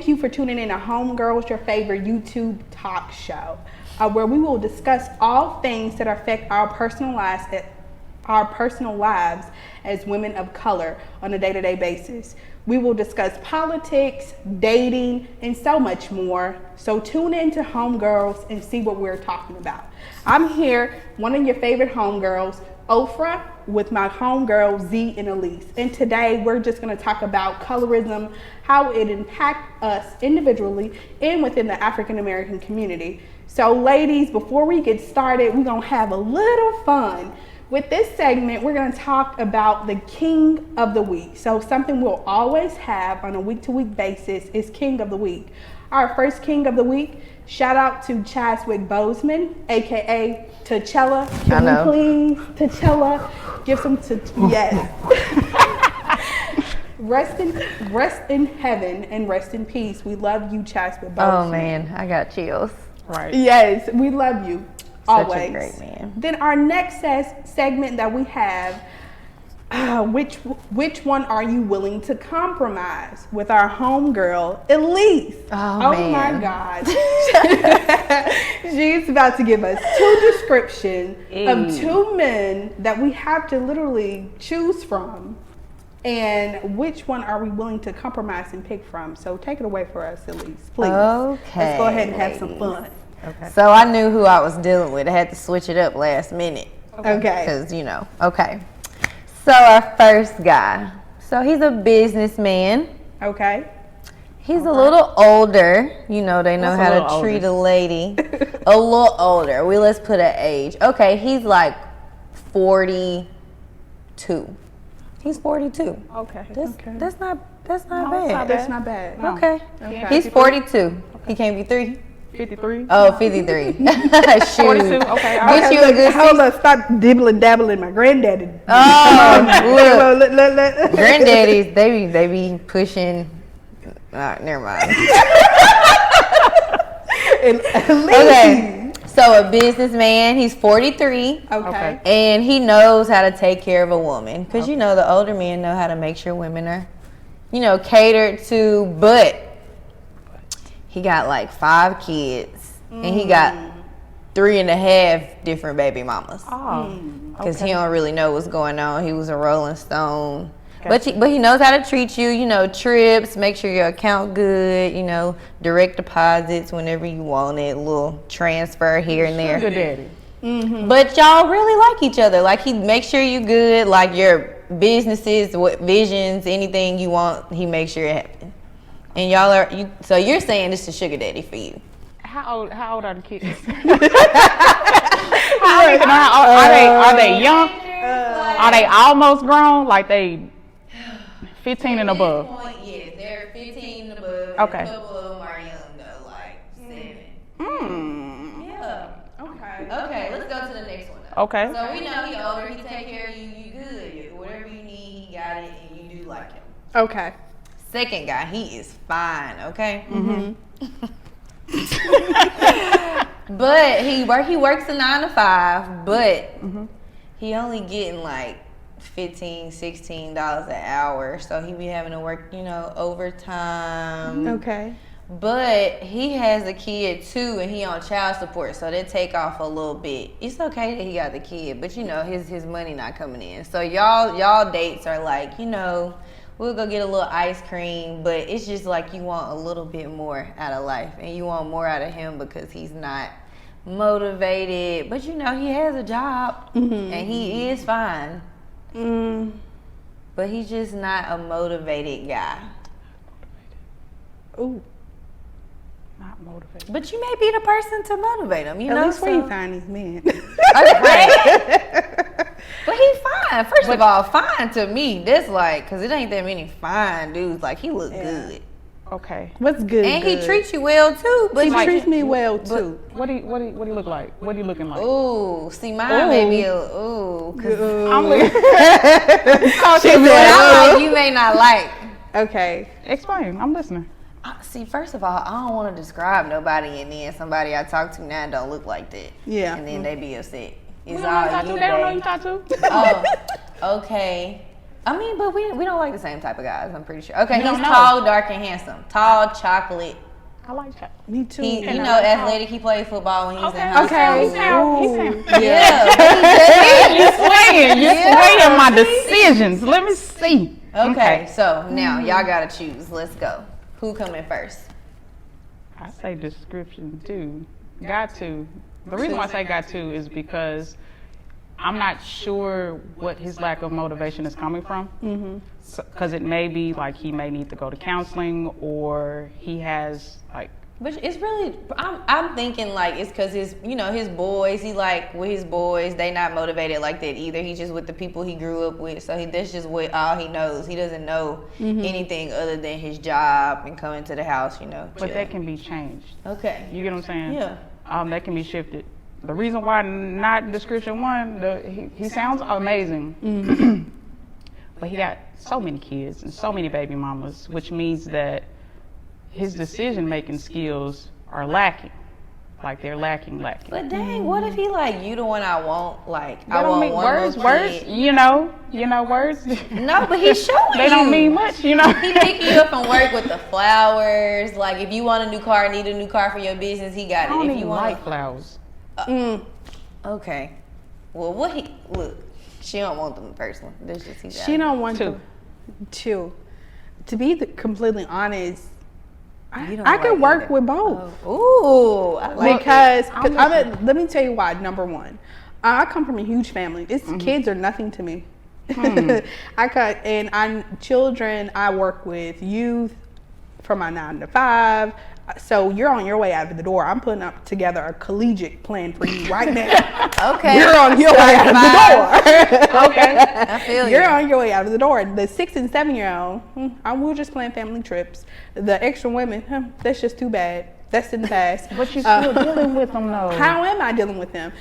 thank you for tuning in to Homegirls, your favorite YouTube talk show, where we will discuss all things that affect our personal lives as women of color on a day-to-day basis. We will discuss politics, dating, and so much more. So tune in to Homegirls and see what we're talking about. I'm here, one of your favorite homegirls, Ofra, with my homegirls Z and Elise. And today we're just going to talk about colorism, how it impacts us individually and within the African American community. So ladies, before we get started, we're going to have a little fun. With this segment, we're going to talk about the King of the Week. So something we'll always have on a week-to-week basis is King of the Week. Our first King of the Week, shout out to Chadwick Boseman, aka T'Challa. Can we please, T'Challa, give some yes. Rest in heaven and rest in peace. We love you, Chadwick Boseman. Oh man, I got chills. Right. Yes, we love you. Always. Such a great man. Then our next segment that we have, which one are you willing to compromise? With our homegirl, Elise. Oh man. My God. She's about to give us two descriptions of two men that we have to literally choose from. And which one are we willing to compromise and pick from? So take it away for us, Elise, please. Okay. Let's go ahead and have some fun. Okay. So I knew who I was dealing with. I had to switch it up last minute. Okay. Because, okay. So our first guy. So he's a businessman. Okay. He's a little older. They know how to treat a lady. A little older. Let's put an age. Okay, he's like 42. He's 42. Okay. That's not bad. That's not bad. No. Okay. He's 42. Okay. He can't be 3. 53. Oh, 53. Shoot. 42. Okay. Get you a good hold on. Stop dabbling my granddaddy. Oh, look. Look. Granddaddies, they be pushing. Never mind. Okay. So a businessman, he's 43. Okay. And he knows how to take care of a woman. Because, the older men know how to make sure women are, catered to. But he got like 5 kids. And he got 3.5 different baby mamas. Because he don't really know what's going on. He was a Rolling Stone. Okay. But he knows how to treat you, trips, make sure your account good, direct deposits whenever you want it, a little transfer here and there. Sugar daddy. Mm-hmm. But y'all really like each other. Like, he makes sure you good, like your businesses, what visions, anything you want, he makes sure it happens. And y'all so you're saying this is sugar daddy for you. How old are the kids? Are they young? Are they almost grown? Like they 15 and above? Yes, they're 15 and above. Okay. A couple of them are young though, like 7. Yeah. Okay, let's go to the next one though. Okay. So we know he older, he take care of you, you good. Whatever you need, he got it, and you do like him. Okay. Second guy, he is fine, okay? Mm-hmm. But he works a 9 to 5, but he only getting like $15, $16 an hour, so he be having to work, overtime. Okay. But he has a kid too, and he on child support, so they take off a little bit. It's okay that he got the kid, but his money not coming in. So y'all dates are like, we'll go get a little ice cream, but it's just like you want a little bit more out of life, and you want more out of him because he's not motivated. But he has a job, and he is fine. But he's just not a motivated guy. Ooh. Not motivated. But you may be the person to motivate him, At least where you find these men. Okay. But he's fine. First of all, fine to me. That's like, because it ain't that many fine dudes. Like, he look good. Okay. What's good? And he treats you well too. But he treats me well too. What do you look like? What are you looking like? Ooh, see, mine may be cause I'm looking. You may not like. Okay. Explain. I'm listening. See, first of all, I don't want to describe nobody, and then somebody I talk to now don't look like that. Yeah. And then they be upset. They don't know you tattoo. Oh, okay. I mean, but we don't like the same type of guys. I'm pretty sure. Okay, You he's don't know. tall, dark, and handsome. Tall, chocolate. I like that. Me too. He, you know, athletic. He played football when he was in high Okay. school. He's down. Yeah. You're swaying my decisions. Let me see. Okay, so now y'all gotta choose. Let's go. Who coming first? I say description too. Got to. The reason why I say got to is because I'm not sure what his lack of motivation is coming from. Because it may be like he may need to go to counseling, or he has like. But it's really, I'm thinking like it's because his boys, he like with his boys, they not motivated like that either. He's just with the people he grew up with. So that's just what all he knows. He doesn't know anything other than his job and coming to the house, you know. But that can be changed. Okay. You get what I'm saying? Yeah. That can be shifted. The reason why not description one, he sounds amazing. But he got so many kids and so many baby mamas, which means that his decision-making skills are lacking. Like they're lacking. But dang, what if he like, you the one I want? Like, They I don't want mean one words, little words, kid. you know words. No, but he's showing They don't you. mean much, you know. He pick you up from work with the flowers. Like, if you want a new car, need a new car for your business, he got I don't it. If even you want, like flowers. okay. Well, what he look? She don't want them personally. That's just he got She it. don't want Two. to. To be completely honest, You don't I could like work either. with both. Ooh, I like Because it. let me tell you why. Number one, I come from a huge family. Kids are nothing to me. Children. I work with youth from my 9 to 5. So you're on your way out of the door. I'm putting up together a collegiate plan for you right now. Okay. You're on your way out of the door. Okay. I feel you. You're on your way out of the door. The 6 and 7-year-old, I will just plan family trips. The extra women, that's just too bad. That's in the past. But you're still dealing with them though. How am I dealing with them?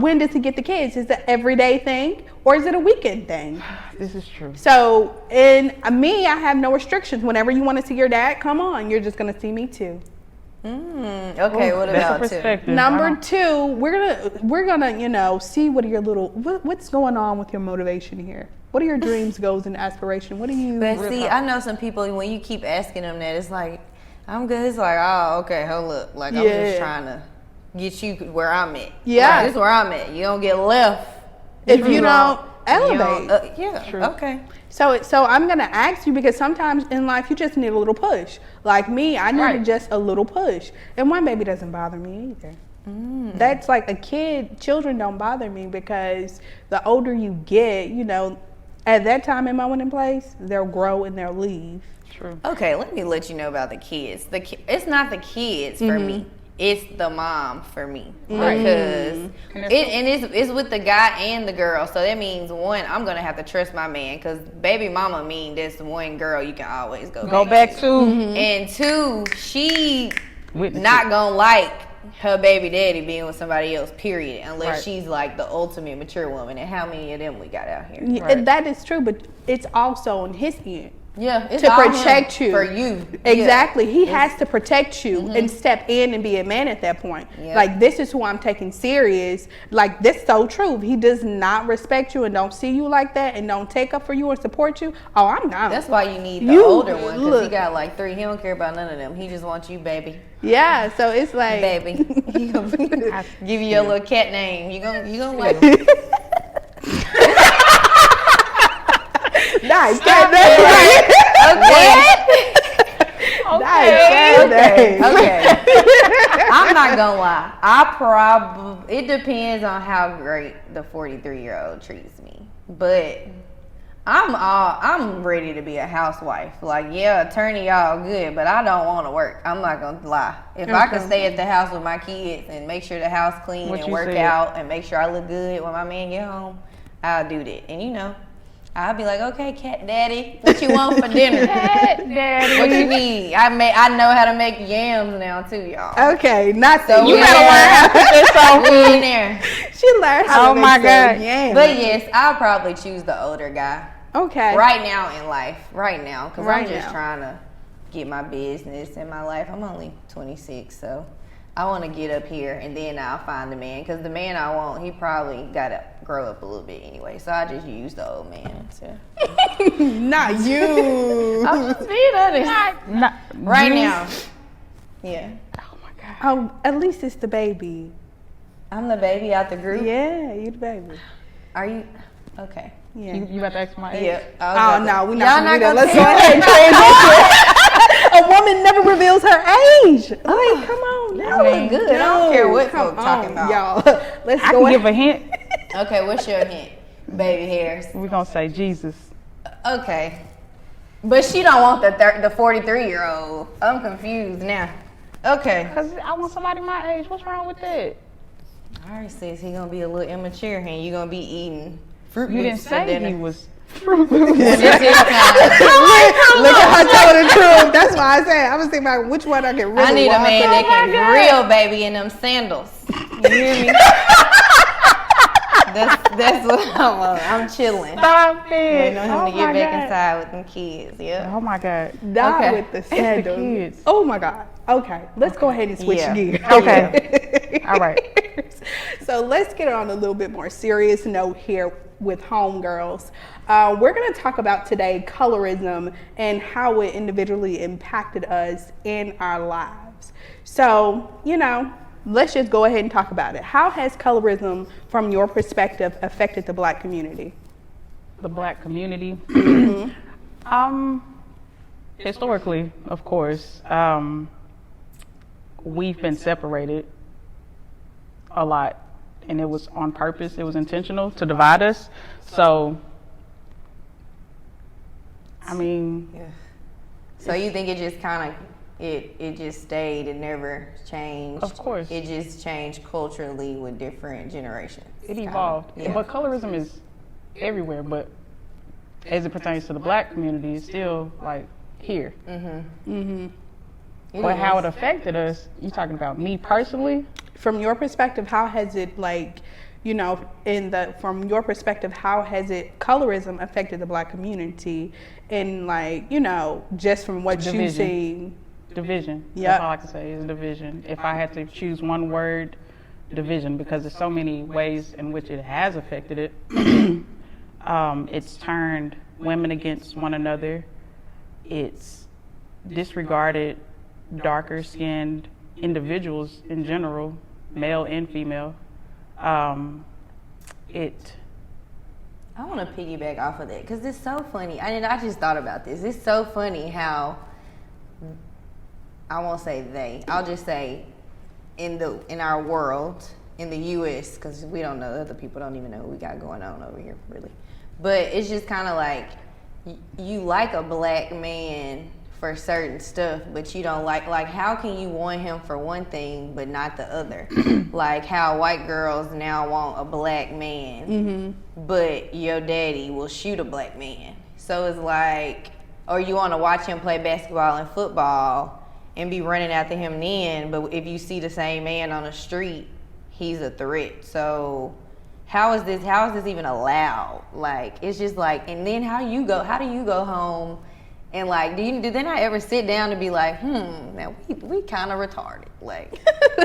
When does he get the kids? Is it an everyday thing or is it a weekend thing? This is true. So, in me, I have no restrictions. Whenever you want to see your dad, come on. You're just gonna see me too. Okay, what That's a about two? perspective. I Number don't- 2, we're gonna see what are your what's going on with your motivation here. What are your dreams, goals, and aspirations? What are you? But see, I know some people, when you keep asking them that, it's like, I'm good. It's like, oh, okay, hold up. Like, I'm Yeah. just trying to get you where I'm at. Yeah. Like, this is where I'm at. You don't get left. If you don't You elevate. don't- yeah. True. Okay. So I'm gonna ask you because sometimes in life you just need a little push. Like me, I needed Right. just a little push, and one baby doesn't bother me either. That's like a kid. Children don't bother me because the older you get, at that time in my winning place, they'll grow and they'll leave. True. Okay, let me let you know about the kids. It's not the kids for me. It's the mom for me because it's with the guy and the girl. So that means one, I'm gonna have to trust my man because baby mama mean this one girl you can always Go back to And two, she Witness not gonna like her baby daddy being with somebody else. Period. Unless Right. she's like the ultimate mature woman. And how many of them we got out here? Yeah, Right. that is true, but it's also on his end. Yeah, it's To all him protect you. for you. Exactly. He has to protect you and step in and be a man at that point. Yeah. Like, this is who I'm taking serious. Like, this is so true. He does not respect you and don't see you like that and don't take up for you and support you. Oh, I'm not. That's why you need the You- older one because he look. got like 3. He don't care about none of them. He just wants you, baby. Yeah, so it's like. Baby. He gonna give you your little cat name. You gonna like him. Nice. Okay. Okay. Okay. I'm not gonna lie. It depends on how great the 43-year-old treats me. But I'm ready to be a housewife. Like, yeah, attorney, y'all good, but I don't want to work. I'm not gonna lie. If I could stay at the house with my kids and make sure the house clean What and you work said. out and make sure I look good when my man get home, I'll do that. And I'll be like, okay, cat daddy, what you want for dinner? Cat daddy. What you need? I know how to make yams now too, y'all. Okay, not So the You better learn how to put this on. We in there. She learned how Oh to my make some God. yams. But yes, I'll probably choose the older guy. Okay. Right now in life. Right now. Because Right I'm just now. trying to get my business and my life. I'm only 26, so I want to get up here and then I'll find the man. Because the man I want, he probably got a grow up a little bit anyway, so I just use the old man. So. Not you. I'm just being honest. Right now. Yeah. Oh my God. Oh, at least it's the baby. I'm the baby out the group. Yeah, you the baby. Are you? Okay. Yeah. You about to ask my age? Yeah. Oh no, we're not Y'all gonna do that. not Let's gonna go ahead and transition. A woman never reveals her age. Like, come on, I now. look good. I don't care what Come folks talking on, about. y'all. Let's I go can ahead. give a hint. Okay, what's your hint? Baby hairs. We're gonna say Jesus. Okay. But she don't want the 43-year-old. I'm confused now. Okay. Cause I want somebody my age. What's wrong with that? All right, sis, he gonna be a little immature and you gonna be eating fruit You didn't loops for say dinner. he was. This is time. Look at her telling the truth. That's why I said I was thinking about which one I can really I need a walk man on. that can real baby in them sandals. You hear me? That's what I want. I'm chilling. Stop it. Waiting on him Oh to get my back God. inside with them kids. Yeah. Oh my God. Die Okay. with the It's the sandals. kids. Oh my God. Okay, let's go ahead and switch Yeah. gears. Okay. All right. So let's get on a little bit more serious note here with Homegirls. We're going to talk about today colorism and how it individually impacted us in our lives. So, let's just go ahead and talk about it. How has colorism, from your perspective, affected the Black community? The Black community. Historically, of course, we've been separated a lot, and it was on purpose. It was intentional to divide us. So, I mean, Yeah. So you think it just kind of it just stayed, it never changed? Of course. It just changed culturally with different generations. it kinda. evolved. Yeah. But colorism is everywhere. But as it pertains to the Black community, it's still like here. It But how is. it affected us, you talking about me personally? From your perspective, how has it from your perspective, how has colorism affected the Black community? And just from what you've Division. seen. Division. Yeah. That's all I can say is division. If I had to choose one word, division, because there's so many ways in which it has affected it. It's turned women against one another. It's disregarded darker skinned individuals in general, male and female. I want to piggyback off of that because it's so funny. I just thought about this. It's so funny how I won't say they. I'll just say in our world, in the U.S., because we don't know, other people don't even know what we got going on over here, really. But it's just kind of like you like a Black man for certain stuff, but you don't like how can you want him for one thing but not the other? Like how white girls now want a Black man, but your daddy will shoot a Black man. So it's like, or you want to watch him play basketball and football and be running after him then, but if you see the same man on the street, he's a threat. So how is this even allowed? Like, it's just like, and then how do you go home and like, do they not ever sit down and be like, now we kind of retarded. Like,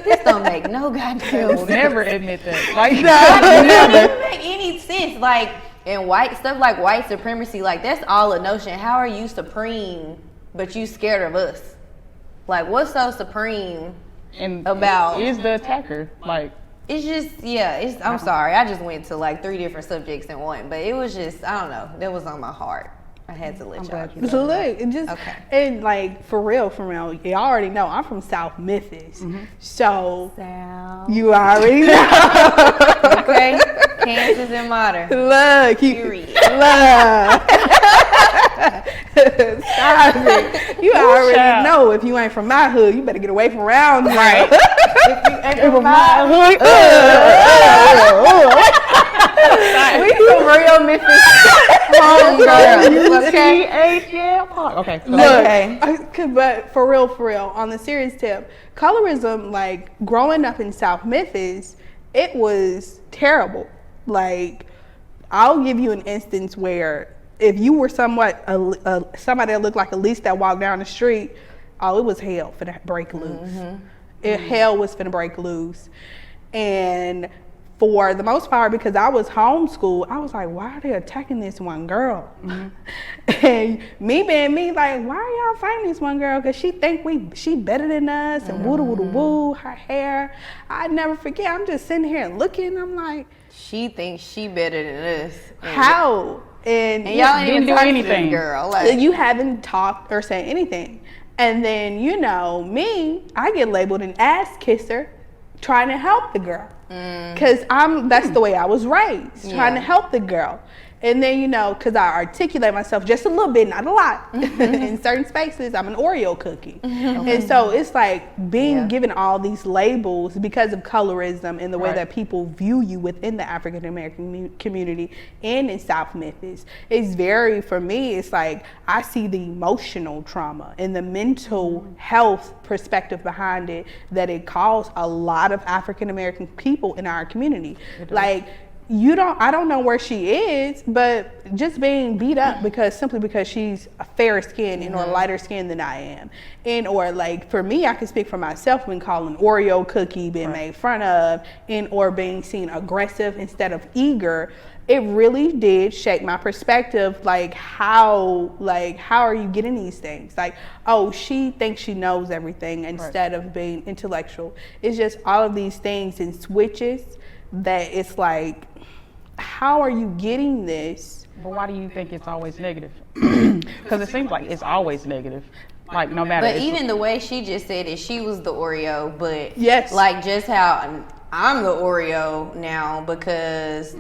this don't make no goddamn We'll sense. never admit that. Like, It doesn't make any sense. Like, and white stuff like white supremacy, like that's all a notion. How are you supreme, but you scared of us? Like, what's so supreme and about? is the attacker. Like, It's just, I'm sorry. I just went to like 3 different subjects in one, but it was just, I don't know. That was on my heart. I had to let y'all. So look, it just Okay. and like for real, y'all already know I'm from South Memphis, so you already know. Okay, Kansas and modern. Look, Period. Look. Stop it. You already child. know if you ain't from my hood, you better get away from around here. Right. If you ain't from my we some real Memphis homegirls. Okay. Okay. so- Look, but for real, on the serious tip, colorism, like growing up in South Memphis, it was terrible. Like, I'll give you an instance where if you were somebody that looked like a lease that walked down the street, it was hell for that break loose. Hell was finna break loose. And for the most part, because I was homeschooled, I was like, why are they attacking this one girl? And me being me, like, why are y'all fighting this one girl? Because she think she better than us, and woo woo woo, her hair. I never forget. I'm just sitting here looking. I'm like, she thinks she better than us. how? And y'all ain't even do talking anything. to this girl. Like, you haven't talked or said anything. And then, you know, me, I get labeled an ass kisser trying to help the girl. Because that's the way I was raised, trying to help the girl. And then, you know, because I articulate myself just a little bit, not a lot, in certain spaces, I'm an Oreo cookie. And so it's like being given all these labels because of colorism and the way that people view you within the African American community and in South Memphis. It's very, for me, it's like I see the emotional trauma and the mental health perspective behind it that it caused a lot of African American people in our community. Like, I don't know where she is, but just being beat up simply because she's a fairer skin and or lighter skin than I am. And or like for me, I can speak for myself when calling Oreo cookie being made fun of and or being seen aggressive instead of eager. It really did shape my perspective, like how are you getting these things? Like, oh, she thinks she knows everything instead of being intellectual. It's just all of these things and switches that it's like, how are you getting this? But why do you think it's always negative? Because it seems like it's always negative. Like, no matter. But even the way she just said it, she was the Oreo, but yes, like just how I'm the Oreo now because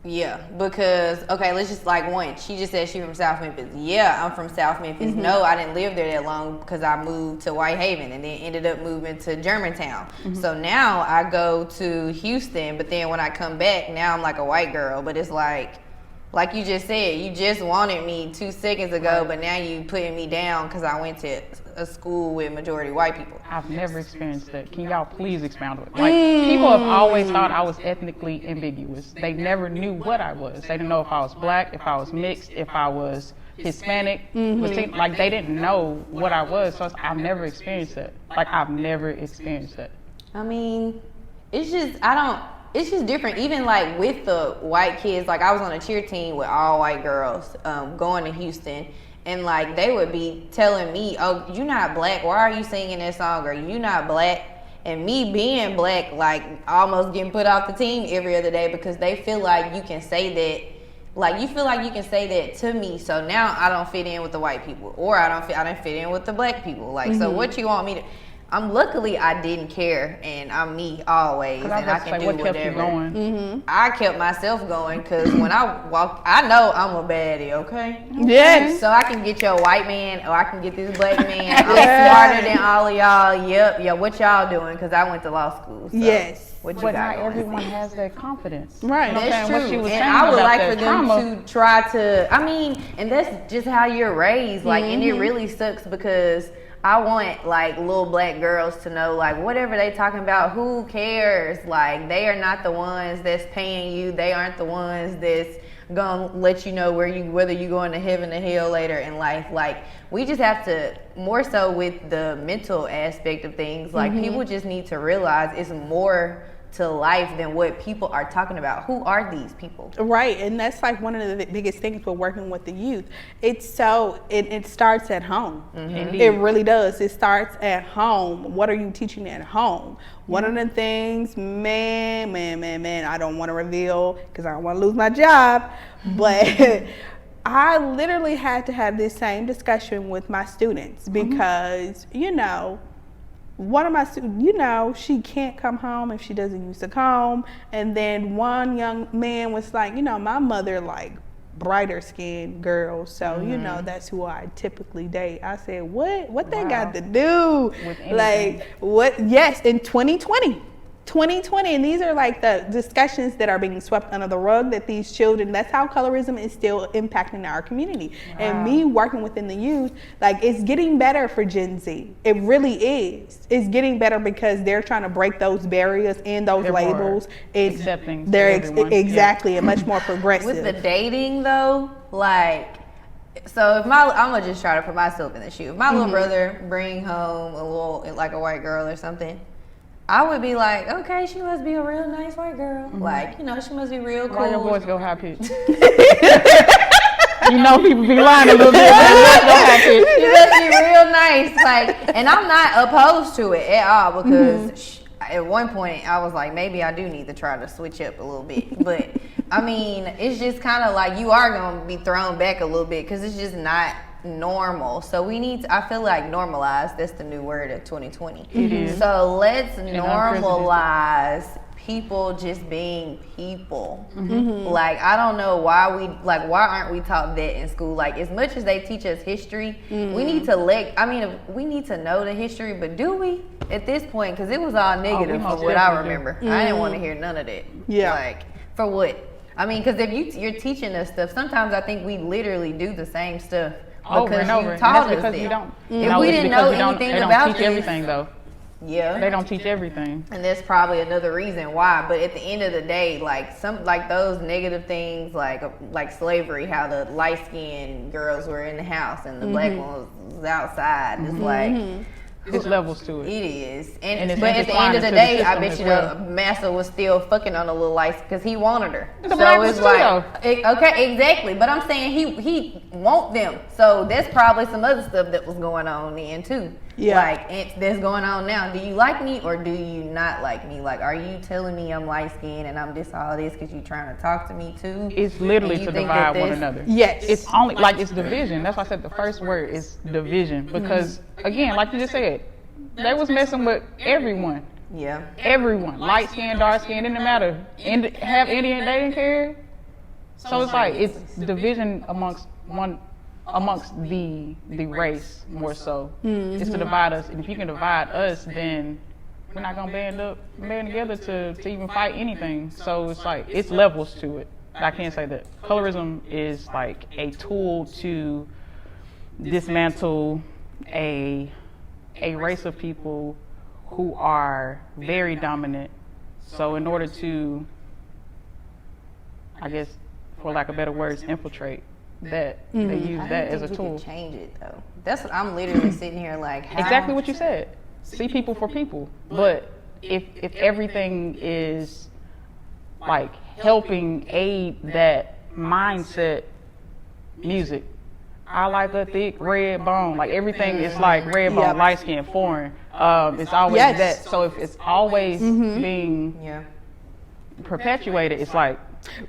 okay, let's just like one. She just said she from South Memphis. Yeah, I'm from South Memphis. No, I didn't live there that long because I moved to Whitehaven and then ended up moving to Germantown. So now I go to Houston, but then when I come back, now I'm like a white girl. But it's like you just said, you just wanted me 2 seconds ago, but now you putting me down because I went to a school with majority white people. I've never experienced that. Can y'all please expound on it? Like, people have always thought I was ethnically ambiguous. They never knew what I was. They didn't know if I was black, if I was mixed, if I was Hispanic. Like, they didn't know what I was. So I've never experienced that. Like, I've never experienced that. I mean, it's just different. Even like with the white kids, like I was on a cheer team with all white girls going to Houston. And like they would be telling me, oh, you not black, why are you singing that song? Or you not black? And me being black, like almost getting put off the team every other day because they feel like you can say that, like you feel like you can say that to me. So now I don't fit in with the white people, or I don't fit in with the black people. Like, so what you want me to? Luckily I didn't care, and I'm me always, and I can do what whatever. Kept you going? I kept myself going because when I walk, I know I'm a baddie, okay? Yes. So I can get your white man, or I can get this black man. I'm smarter than all of y'all. Yep. Yeah. What y'all doing? Because I went to law school. So Yes. What you But got not going? everyone has that confidence. Right. You know what I'm That's saying? true. What she was And saying I would about like that for them trauma. to try to, I mean, and that's just how you're raised. Like, and it really sucks because I want like little black girls to know, like, whatever they talking about, who cares? Like, they are not the ones that's paying you. They aren't the ones that's gonna let you know whether you going to heaven or hell later in life. Like, we just have to, more so with the mental aspect of things, like people just need to realize it's more to life than what people are talking about. Who are these people? Right, and that's like one of the biggest things with working with the youth. It's so, it starts at home. It really does. It starts at home. What are you teaching at home? One of the things, man, I don't want to reveal because I don't want to lose my job, but I literally had to have this same discussion with my students because, you know, one of my students, you know, she can't come home if she doesn't use a comb. And then one young man was like, you know, my mother like brighter skinned girls, so you know that's who I typically date. I said, what they got to do with anything? Like what? Yes, in 2020, and these are like the discussions that are being swept under the rug, that these children, that's how colorism is still impacting our community. And me working within the youth, like, it's getting better for Gen Z. It really is. It's getting better because they're trying to break those barriers and those labels. Accepting. They're exactly and much more progressive. With the dating though, like, so if I'm gonna just try to put myself in the shoe. If my little brother bring home a little, like a white girl or something, I would be like, okay, she must be a real nice white girl. Like, she must be real cool. Why your voice go high pitched? People be lying a little bit, but your voice go high pitched. She must be real nice. Like, and I'm not opposed to it at all because at one point I was like, maybe I do need to try to switch up a little bit. But I mean, it's just kind of like you are going to be thrown back a little bit because it's just not normal. So we need to, I feel like normalize, that's the new word of 2020. It is. So let's normalize people just being people. Like, I don't know why why aren't we taught that in school? Like, as much as they teach us history, we need to we need to know the history, but do we at this point? Because it was all negative from what I remember. I didn't want to hear none of that. Yeah. Like, for what? I mean, because if you're teaching us stuff, sometimes I think we literally do the same stuff. Over and over. You taught and that's us because you don't. If we didn't know anything they about don't teach everything though. Yeah. They don't teach everything. And that's probably another reason why. But at the end of the day, like those negative things, like slavery, how the light skinned girls were in the house and the black ones was outside. It's like There's levels to it. It is. And it's but at the end of the day, I bet system you as the master was still fucking on the little lights because he wanted her. The black was okay, exactly. But I'm saying he want them. So there's probably some other stuff that was going on then too. Yeah. Like that's going on now. Do you like me or do you not like me? Like, are you telling me I'm light skinned and I'm this all this because you trying to talk to me too? It's literally to divide one another. Yes. It's only it's division. That's why I said the first word is division. Because again, like you just said, they was messing with everyone. Yeah. Everyone. Light skin, dark skin, didn't matter. Have Indian, they didn't care. So it's like it's division amongst the race more so. It's to divide us. And if you can divide us, then we're not gonna band together to even fight anything. So it's like it's levels to it. I can't say that. Colorism is like a tool to dismantle a race of people who are very dominant. So in order to, I guess, for lack of better words, infiltrate that, they use that as a tool. We can change it though. That's what I'm literally sitting here like. How? Exactly what you said. See people for people. But if everything is like helping aid that mindset, music. I like a thick red bone. Like everything is like red bone, light skin, foreign. It's always that. So if it's always being perpetuated, it's like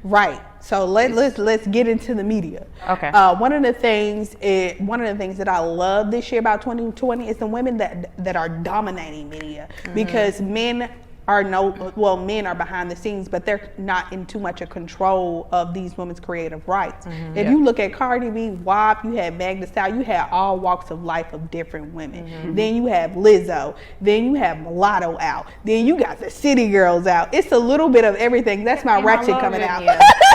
right. So let's get into the media. Okay. One of the things that I love this year about 2020 is the women that are dominating media because men are men are behind the scenes, but they're not in too much of control of these women's creative rights. If you look at Cardi B, WAP, you had Meg Thee Stallion, you had all walks of life of different women. Then you have Lizzo, then you have Mulatto out, then you got the City Girls out. It's a little bit of everything. That's my ratchet coming out.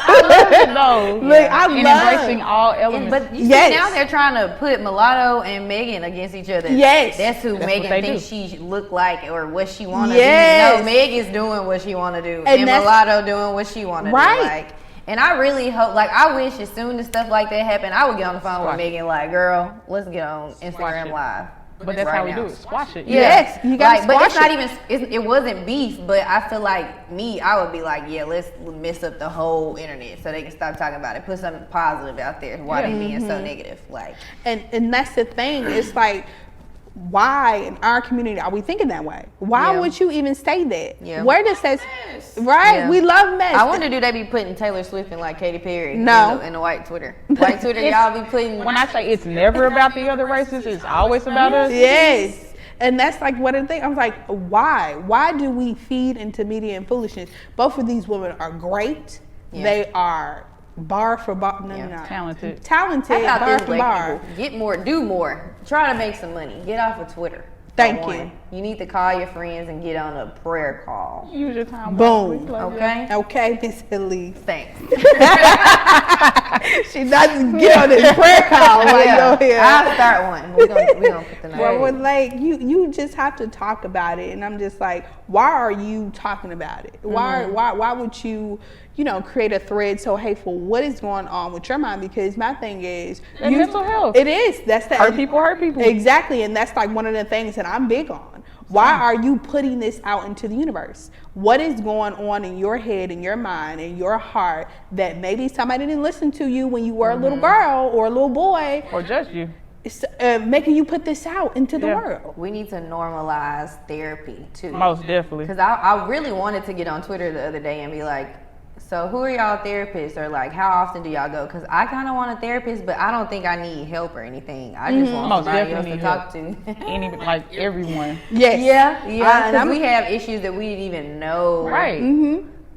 I love it though. Look, I and love embracing all elements. But you see now they're trying to put Mulatto and Megan against each other. Yes. That's who Megan thinks she look like or what she want to Yes. do. No, Meg is doing what she want to do. And Mulatto doing what she want to Right. do. Like, and I really hope, like, I wish as soon as stuff like that happened, I would get on the phone with Megan, like, girl, let's get on Instagram Live. But that's how we do it. Squash it. Yes, you gotta but it's squash not even. It wasn't beef, but I feel like I would be like, yeah, let's mess up the whole internet so they can stop talking about it. Put something positive out there. Why they being so negative? Like, and that's the thing. It's like, why in our community are we thinking that way? Why would you even say that? Yeah. Where does that? Right, Yeah. we love mess. I wonder, do they be putting Taylor Swift and like Katy Perry? No. In the white Twitter. White Twitter, y'all be putting. When I say it's never about the other races, it's always about us. Yes. And that's like one of the things. I was like, why? Why do we feed into media and foolishness? Both of these women are great. Yeah. They are bar for bar. No. Talented. I thought bar this for black bar. people get more, do more, try to make some money, get off of Twitter. Thank For you. one. You need to call your friends and get on a prayer call. Use your time. Boom. Okay. Okay, Miss Elise. Thanks. She doesn't get on this prayer call while you're here. I'll start one. We're gonna put the name. Well, with like you just have to talk about it, and I'm just like, why are you talking about it? Why would you create a thread so hateful? What is going on with your mind? Because my thing is mental health. It is. That's the Hurt people hurt people. Exactly, and that's like one of the things that I'm big on. Why are you putting this out into the universe? What is going on in your head, in your mind, in your heart that maybe somebody didn't listen to you when you were a little girl or a little boy, Or just you. it's, making you put this out into the world? We need to normalize therapy too. Most definitely. Because I really wanted to get on Twitter the other day and be like, so who are y'all therapists, or like how often do y'all go? Because I kind of want a therapist, but I don't think I need help or anything. I just want Most somebody else definitely to need talk to. Any, like everyone. Yes. Yeah. And Because we have issues that we didn't even know. Right.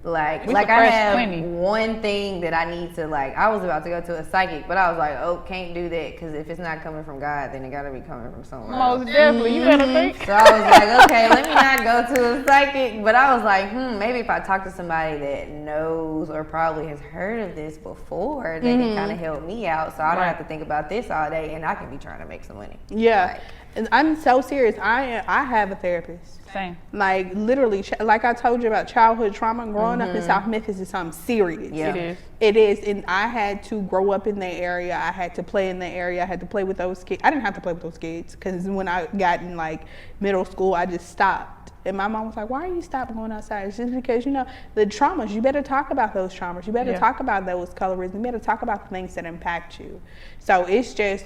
Like We I suppress have plenty. one thing that I need to, like, I was about to go to a psychic, but I was like, oh, can't do that, because if it's not coming from God, then it got to be coming from somewhere else. Most definitely. You better think. So I was like, okay, let me not go to a psychic. But I was like, maybe if I talk to somebody that knows or probably has heard of this before, they can kind of help me out, so I don't have to think about this all day, and I can be trying to make some money. Yeah. Like, And I'm so serious. I have a therapist. Same. Like literally, like I told you about childhood trauma. Growing up in South Memphis is something serious. Yeah. It is. It is, and I had to grow up in that area. I had to play in that area. I had to play with those kids. I didn't have to play with those kids because when I got in like middle school, I just stopped. And my mom was like, "Why are you stopping going outside?" It's just because the traumas. You better talk about those traumas. You better talk about those colorism. You better talk about the things that impact you. So it's just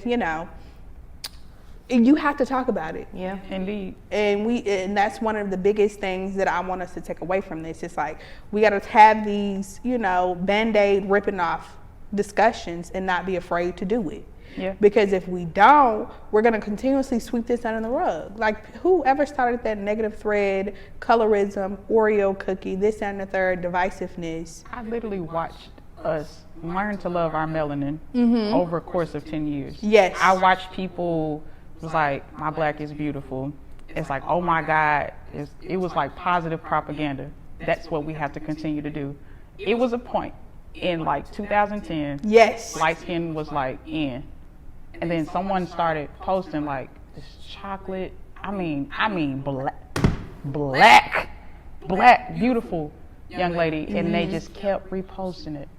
you have to talk about it. yeah. Indeed. And that's one of the biggest things that I want us to take away from this. It's like we got to have these, Band-Aid ripping off discussions and not be afraid to do it. Yeah. Because if we don't, we're going to continuously sweep this under the rug. Like whoever started that negative thread, colorism, Oreo cookie, this that, and the third, divisiveness. I literally watched us learn to love our melanin over a course of 10 years. Yes. I watched people was like, my black is beautiful. It's like, oh my God. It was like positive propaganda. That's what we have to continue to do. It was a point in like 2010. Yes. Light skin was like in. And then someone started posting like this chocolate, I mean black, beautiful young lady. And they just kept reposting it.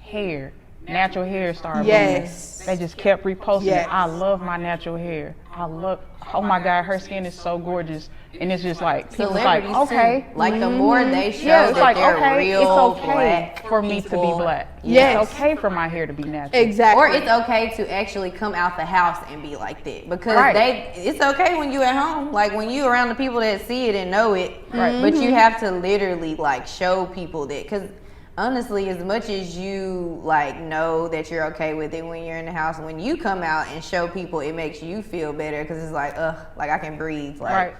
Hair, natural hair started Yes. booming. They just kept reposting Yes. it. I love my natural hair. Oh my God, her skin is so gorgeous. And it's just like, people like, Celebrities, okay. too. Like the more they show Yeah, it's that like, they're okay, real it's okay black for me to be people. black. Yes. It's okay for my hair to be natural. Exactly. Or it's okay to actually come out the house and be like that, because Right. it's okay when you at home, like when you around the people that see it and know it. Right. But you have to literally like show people that, because honestly, as much as you like know that you're okay with it when you're in the house, when you come out and show people, it makes you feel better, because it's like, like I can breathe. Like, Right.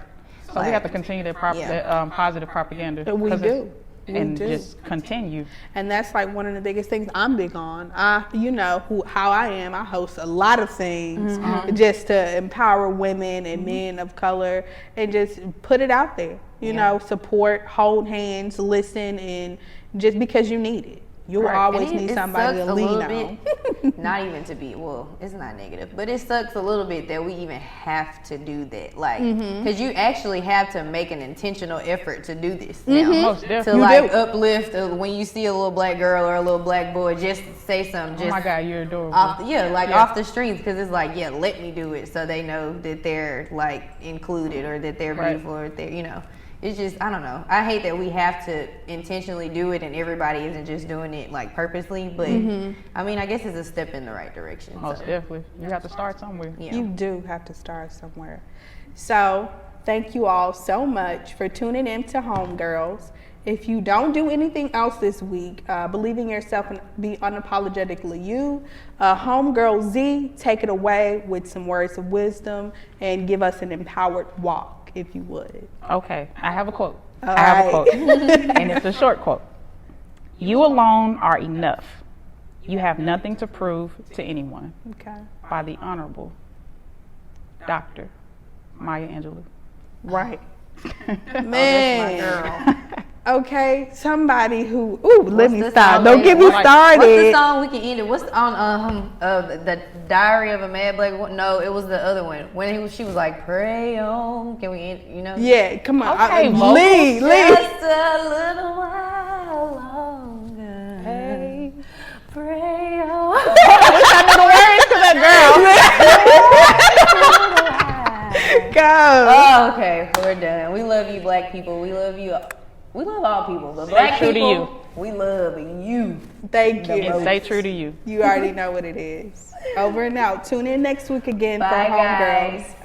So we like, have to continue that positive propaganda. We 'cause do. We and do. just continue. And that's like one of the biggest things I'm big on. How I am. I host a lot of things just to empower women and men of color and just put it out there. Support, hold hands, listen, and just because you need it. You'll Right. always And need it somebody sucks to a lean little on. bit, not even to be, it's not negative, but it sucks a little bit that we even have to do that, like, because you actually have to make an intentional effort to do this now, Most to definitely. like uplift when you see a little black girl or a little black boy, just say something, just Oh my God, you're adorable. off the streets, because it's like, let me do it, so they know that they're like included, or that they're Right. beautiful, or they're it's just, I don't know. I hate that we have to intentionally do it and everybody isn't just doing it like purposely, but I mean, I guess it's a step in the right direction. Most so, definitely. You have to start somewhere. yeah. You do have to start somewhere. So thank you all so much for tuning in to Homegirls. If you don't do anything else this week, believe in yourself and be unapologetically you. Homegirl Z, take it away with some words of wisdom and give us an empowered walk, if you would. Okay, I have a quote. All I have a right. quote. And it's a short quote. You alone are enough. You have nothing to prove to anyone. Okay. By the Honorable Dr. Maya Angelou. Right. My Man. girl. Okay, somebody who, let me the stop. song Don't they- get me Like, started. What's the song we can end it? What's on the Diary of a Mad Black Woman? No, it was the other one. When she was like, pray on. Can we end, Yeah, come on. Okay, Lead. Just a little while longer. Hey. Pray on. I know the words to that girl. go. Oh, okay. We're done. We love you, black people. We love you. We love all people, but black true to people, you. we love you. Thank you. And stay true to you. You already know what it is. Over and out. Tune in next week again Bye, for guys. Homegirls.